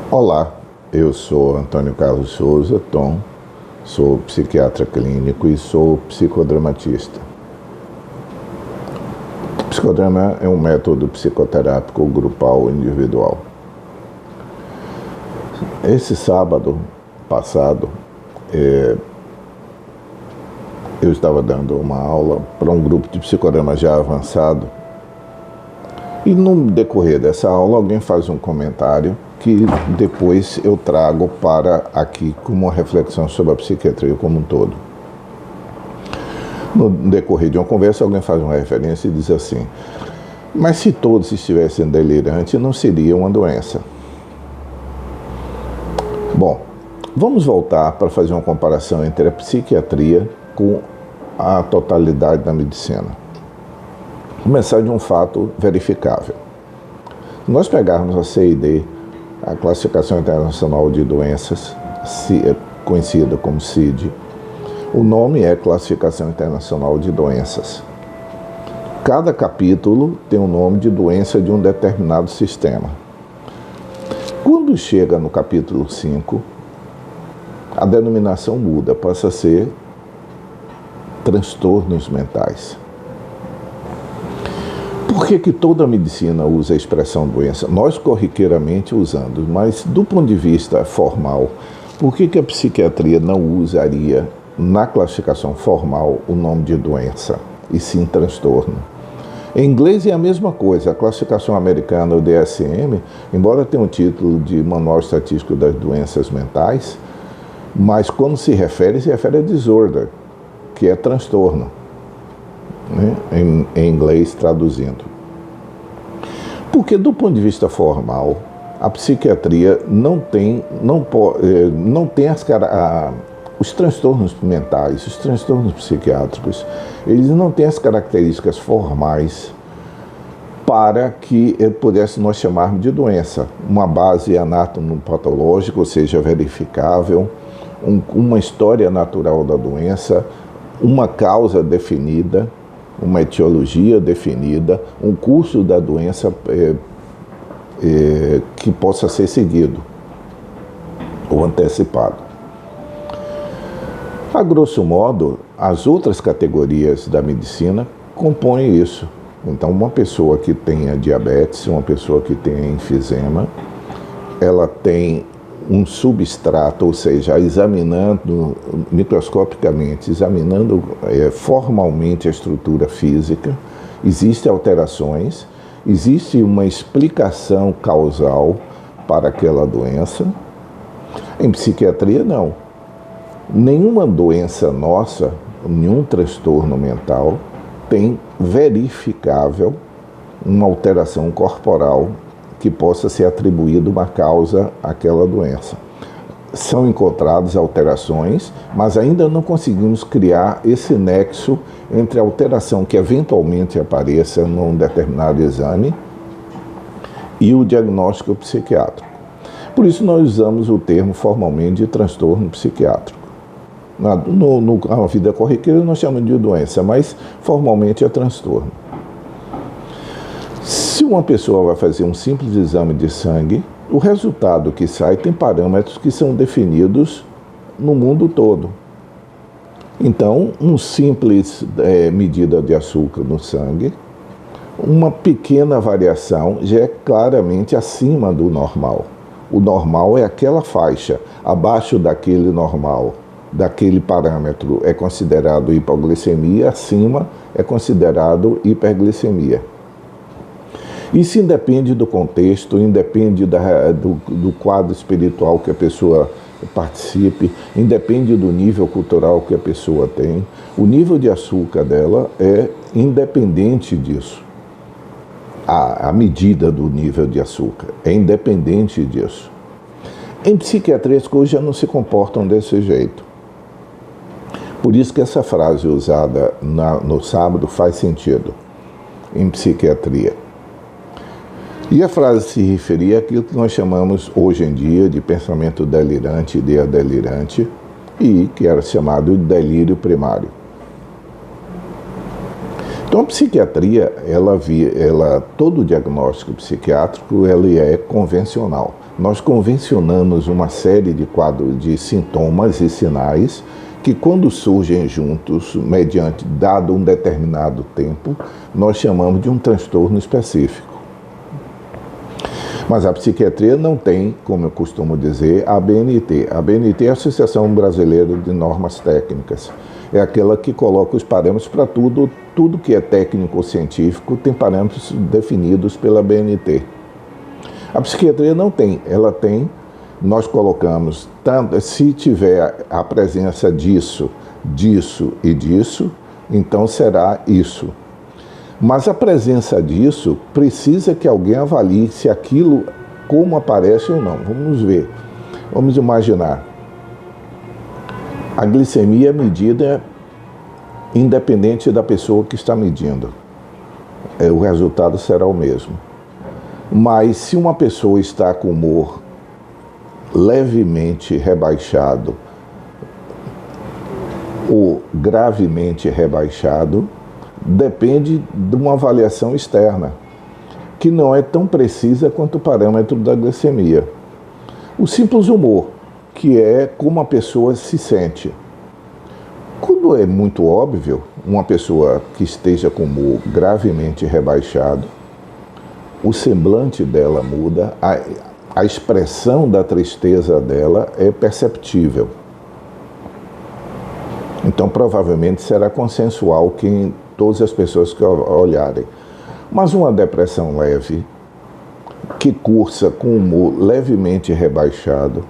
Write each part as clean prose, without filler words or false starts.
Olá, eu sou Antônio Carlos Souza, Tom, sou psiquiatra clínico e sou psicodramatista. O psicodrama é um método psicoterápico grupal individual. Esse sábado passado, eu estava dando uma aula para um grupo de psicodrama já avançado e no decorrer dessa aula alguém faz um comentário que depois eu trago para aqui como uma reflexão sobre a psiquiatria como um todo. No decorrer de uma conversa, alguém faz uma referência e diz assim: mas se todos estivessem delirantes, não seria uma doença. Bom, vamos voltar para fazer uma comparação entre a psiquiatria com a totalidade da medicina. Começar de um fato verificável. Se nós pegarmos a CID, a Classificação Internacional de Doenças, conhecida como CID, o nome é Classificação Internacional de Doenças. Cada capítulo tem o nome de doença de um determinado sistema. Quando chega no capítulo 5, a denominação muda, passa a ser transtornos mentais. Por que toda a medicina usa a expressão doença? Nós corriqueiramente usamos, mas do ponto de vista formal, por que a psiquiatria não usaria na classificação formal o nome de doença e sim transtorno? Em inglês é a mesma coisa. A classificação americana, o DSM, embora tenha um título de Manual Estatístico das Doenças Mentais, mas quando se refere a disorder, que é transtorno, né? Em inglês traduzindo. Porque do ponto de vista formal, a psiquiatria não tem os transtornos mentais, os transtornos psiquiátricos, eles não têm as características formais para que pudesse nós chamarmos de doença. Uma base anatomopatológica, ou seja, verificável, uma história natural da doença, uma causa definida, uma etiologia definida, um curso da doença que possa ser seguido ou antecipado. A grosso modo, as outras categorias da medicina compõem isso. Então, uma pessoa que tenha diabetes, uma pessoa que tenha enfisema, ela tem um substrato, ou seja, examinando microscopicamente, examinando formalmente a estrutura física, existem alterações, existe uma explicação causal para aquela doença. Em psiquiatria, não. Nenhuma doença nossa, nenhum transtorno mental tem verificável uma alteração corporal que possa ser atribuída uma causa àquela doença. São encontradas alterações, mas ainda não conseguimos criar esse nexo entre a alteração que eventualmente apareça num determinado exame e o diagnóstico psiquiátrico. Por isso nós usamos o termo formalmente de transtorno psiquiátrico. Na vida corriqueira nós chamamos de doença, mas formalmente é transtorno. Se uma pessoa vai fazer um simples exame de sangue, o resultado que sai tem parâmetros que são definidos no mundo todo. Então, uma simples medida de açúcar no sangue, uma pequena variação já é claramente acima do normal. O normal é aquela faixa, abaixo daquele normal, daquele parâmetro é considerado hipoglicemia, acima é considerado hiperglicemia. Isso independe do contexto, independe do quadro espiritual que a pessoa participe, independe do nível cultural que a pessoa tem. O nível de açúcar dela é independente disso. A medida do nível de açúcar é independente disso. Em psiquiatria as coisas já não se comportam desse jeito. Por isso que essa frase usada no sábado faz sentido em psiquiatria. E a frase se referia àquilo que nós chamamos hoje em dia de pensamento delirante, ideia delirante, e que era chamado de delírio primário. Então a psiquiatria, todo o diagnóstico psiquiátrico ele é convencional. nós convencionamos uma série de quadros de sintomas e sinais que, quando surgem juntos, mediante dado um determinado tempo, nós chamamos de um transtorno específico. Mas a psiquiatria não tem, como eu costumo dizer, a ABNT. A ABNT é a Associação Brasileira de Normas Técnicas. É aquela que coloca os parâmetros para tudo. Tudo que é técnico ou científico tem parâmetros definidos pela ABNT. A psiquiatria não tem. Ela tem, nós colocamos, tanto, se tiver a presença disso, disso e disso, então será isso. Mas a presença disso precisa que alguém avalie se aquilo como aparece ou não. Vamos ver. Vamos imaginar. A glicemia é medida independente da pessoa que está medindo. O resultado será o mesmo. Mas se uma pessoa está com humor levemente rebaixado ou gravemente rebaixado, depende de uma avaliação externa, que não é tão precisa quanto o parâmetro da glicemia. O simples humor, que é como a pessoa se sente. Quando é muito óbvio, uma pessoa que esteja com humor gravemente rebaixado, o semblante dela muda, a expressão da tristeza dela é perceptível. Então, provavelmente, será consensual que todas as pessoas que olharem. Mas uma depressão leve, que cursa com humor levemente rebaixado,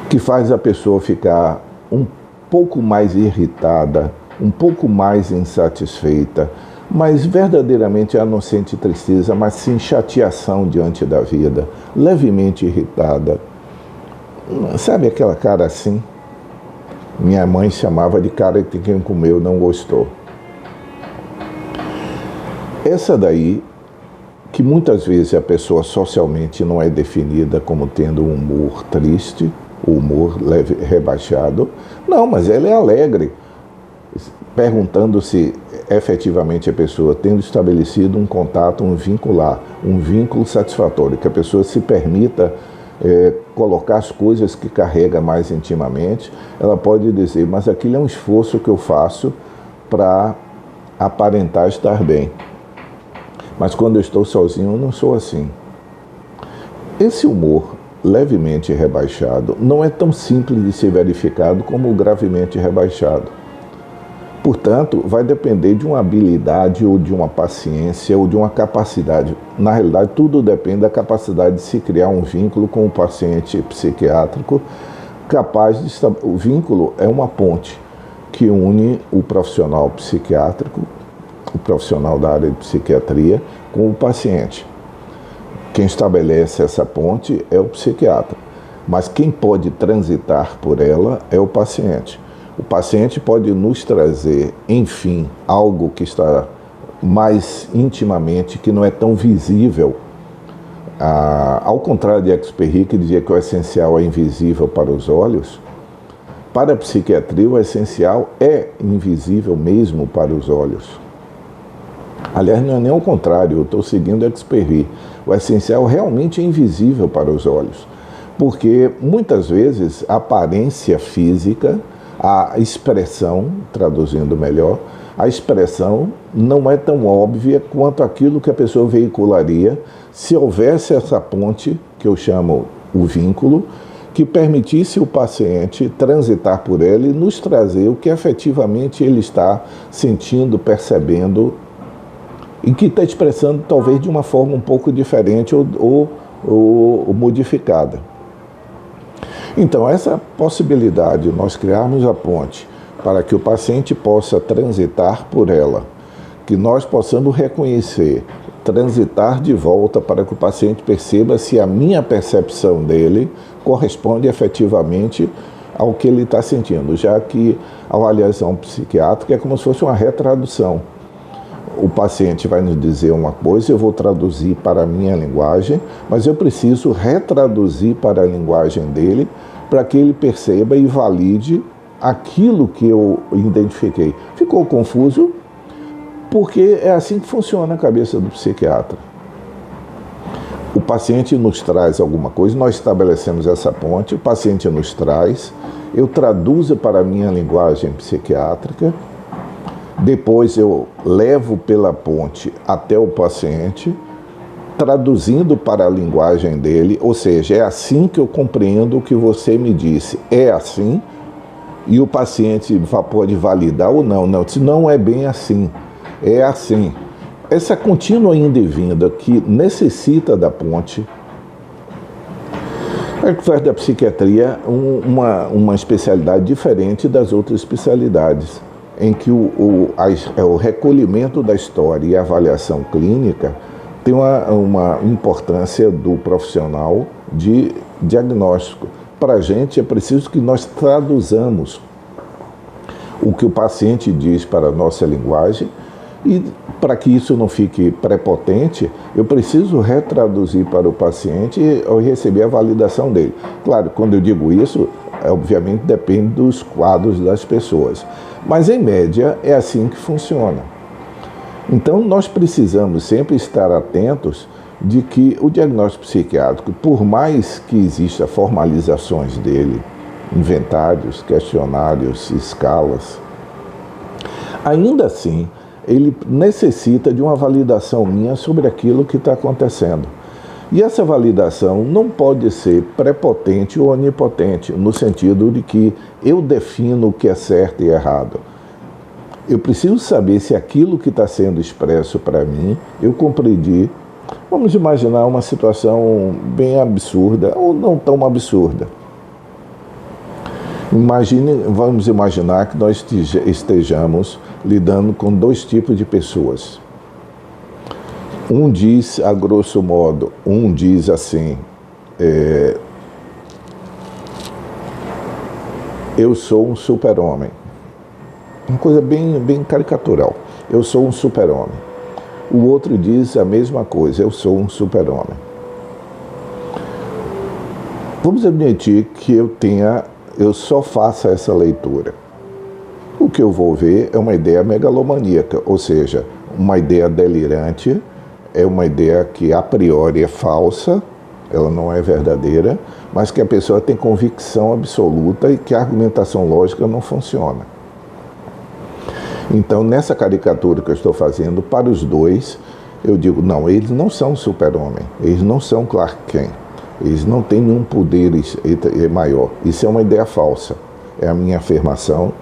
que faz a pessoa ficar um pouco mais irritada, um pouco mais insatisfeita, mas verdadeiramente ela não sente tristeza, mas sim chateação diante da vida, levemente irritada. Sabe aquela cara assim? Minha mãe chamava de cara que quem comeu não gostou. Essa daí, que muitas vezes a pessoa socialmente não é definida como tendo um humor triste, humor leve, rebaixado. Não, mas ela é alegre. Perguntando se efetivamente a pessoa tendo estabelecido um contato, um vínculo satisfatório, que a pessoa se permita colocar as coisas que carrega mais intimamente, ela pode dizer, mas aquilo é um esforço que eu faço para aparentar estar bem. Mas quando eu estou sozinho, eu não sou assim. Esse humor levemente rebaixado não é tão simples de ser verificado como o gravemente rebaixado. Portanto, vai depender de uma habilidade ou de uma paciência ou de uma capacidade. Na realidade, tudo depende da capacidade de se criar um vínculo com o paciente psiquiátrico capaz de... O vínculo é uma ponte que une o profissional psiquiátrico, o profissional da área de psiquiatria, com o paciente. Quem estabelece essa ponte é o psiquiatra, mas quem pode transitar por ela é o paciente. O paciente pode nos trazer, enfim, algo que está mais intimamente, que não é tão visível. Ao contrário de Exupéry, que dizia que o essencial é invisível para os olhos, para a psiquiatria o essencial é invisível mesmo para os olhos. Aliás, não é nem o contrário, eu estou seguindo Exupéry. O essencial realmente é invisível para os olhos, porque muitas vezes a aparência física, a expressão, traduzindo melhor, a expressão não é tão óbvia quanto aquilo que a pessoa veicularia se houvesse essa ponte, que eu chamo o vínculo, que permitisse o paciente transitar por ela e nos trazer o que efetivamente ele está sentindo, percebendo e que está expressando talvez de uma forma um pouco diferente ou modificada. Então, essa possibilidade de nós criarmos a ponte para que o paciente possa transitar por ela, que nós possamos reconhecer, transitar de volta para que o paciente perceba se a minha percepção dele corresponde efetivamente ao que ele está sentindo, já que a avaliação psiquiátrica é como se fosse uma retradução. O paciente vai nos dizer uma coisa, eu vou traduzir para a minha linguagem, mas eu preciso retraduzir para a linguagem dele para que ele perceba e valide aquilo que eu identifiquei. Ficou confuso? Porque é assim que funciona a cabeça do psiquiatra. O paciente nos traz alguma coisa, nós estabelecemos essa ponte, o paciente nos traz, eu traduzo para a minha linguagem psiquiátrica, depois eu levo pela ponte até o paciente, traduzindo para a linguagem dele, ou seja, é assim que eu compreendo o que você me disse, é assim, e o paciente pode validar ou não, não é bem assim, é assim. Essa contínua ida e vinda que necessita da ponte é que faz da psiquiatria uma especialidade diferente das outras especialidades, em que o recolhimento da história e a avaliação clínica tem uma importância do profissional de diagnóstico. Para a gente é preciso que nós traduzamos o que o paciente diz para a nossa linguagem e para que isso não fique prepotente, eu preciso retraduzir para o paciente e receber a validação dele. Claro, quando eu digo isso, obviamente depende dos quadros das pessoas, mas em média é assim que funciona. Então nós precisamos sempre estar atentos de que o diagnóstico psiquiátrico, por mais que exista formalizações dele, inventários, questionários, escalas, ainda assim ele necessita de uma validação minha sobre aquilo que está acontecendo. E essa validação não pode ser prepotente ou onipotente, no sentido de que eu defino o que é certo e errado. Eu preciso saber se aquilo que está sendo expresso para mim, eu compreendi. Vamos imaginar uma situação bem absurda, ou não tão absurda. Vamos imaginar que nós estejamos lidando com dois tipos de pessoas. Um diz, a grosso modo, um diz assim, eu sou um super-homem. Uma coisa bem caricatural. Eu sou um super-homem. O outro diz a mesma coisa, eu sou um super-homem. Vamos admitir que eu só faça essa leitura. O que eu vou ver é uma ideia megalomaníaca, ou seja, uma ideia delirante, é uma ideia que a priori é falsa, ela não é verdadeira, mas que a pessoa tem convicção absoluta e que a argumentação lógica não funciona. Então, nessa caricatura que eu estou fazendo, para os dois, eu digo, não, eles não são super-homem, eles não são Clark Kent, eles não têm nenhum poder maior. Isso é uma ideia falsa. É a minha afirmação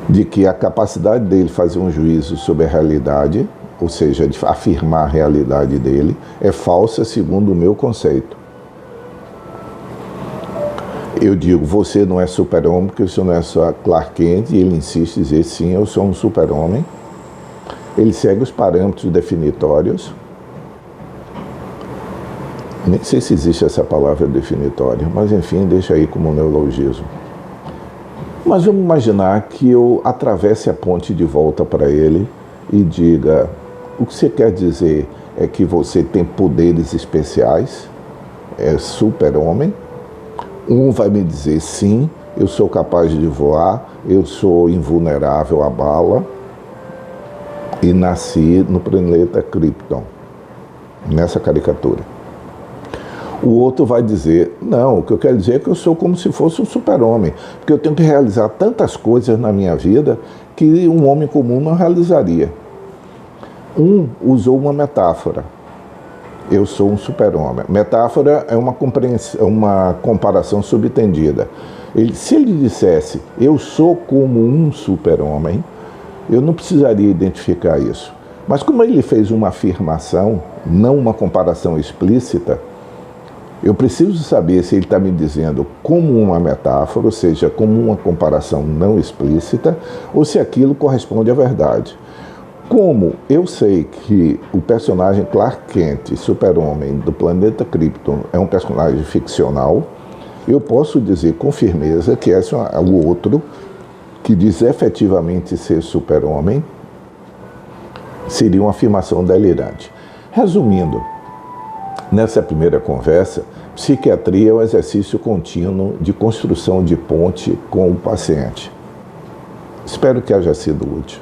de que a capacidade dele fazer um juízo sobre a realidade, ou seja, de afirmar a realidade dele, é falsa segundo o meu conceito. Eu digo, você não é super-homem porque você não é só Clark Kent, e ele insiste em dizer, sim, eu sou um super-homem. Ele segue os parâmetros definitórios. Nem sei se existe essa palavra definitória, mas enfim, deixa aí como neologismo. Mas vamos imaginar que eu atravesse a ponte de volta para ele e diga, o que você quer dizer é que você tem poderes especiais, é super-homem. Um vai me dizer, sim, eu sou capaz de voar, eu sou invulnerável à bala e nasci no planeta Krypton, nessa caricatura. O outro vai dizer, não, o que eu quero dizer é que eu sou como se fosse um super-homem, porque eu tenho que realizar tantas coisas na minha vida que um homem comum não realizaria. Um usou uma metáfora, eu sou um super-homem. Metáfora é uma comparação subtendida. Se ele dissesse, eu sou como um super-homem, eu não precisaria identificar isso. Mas como ele fez uma afirmação, não uma comparação explícita, eu preciso saber se ele está me dizendo como uma metáfora, ou seja, como uma comparação não explícita, ou se aquilo corresponde à verdade. Como eu sei que o personagem Clark Kent, super-homem do planeta Krypton, é um personagem ficcional, eu posso dizer com firmeza que esse é o outro, que diz efetivamente ser super-homem, seria uma afirmação delirante. Resumindo, nessa primeira conversa, psiquiatria é um exercício contínuo de construção de ponte com o paciente. Espero que haja sido útil.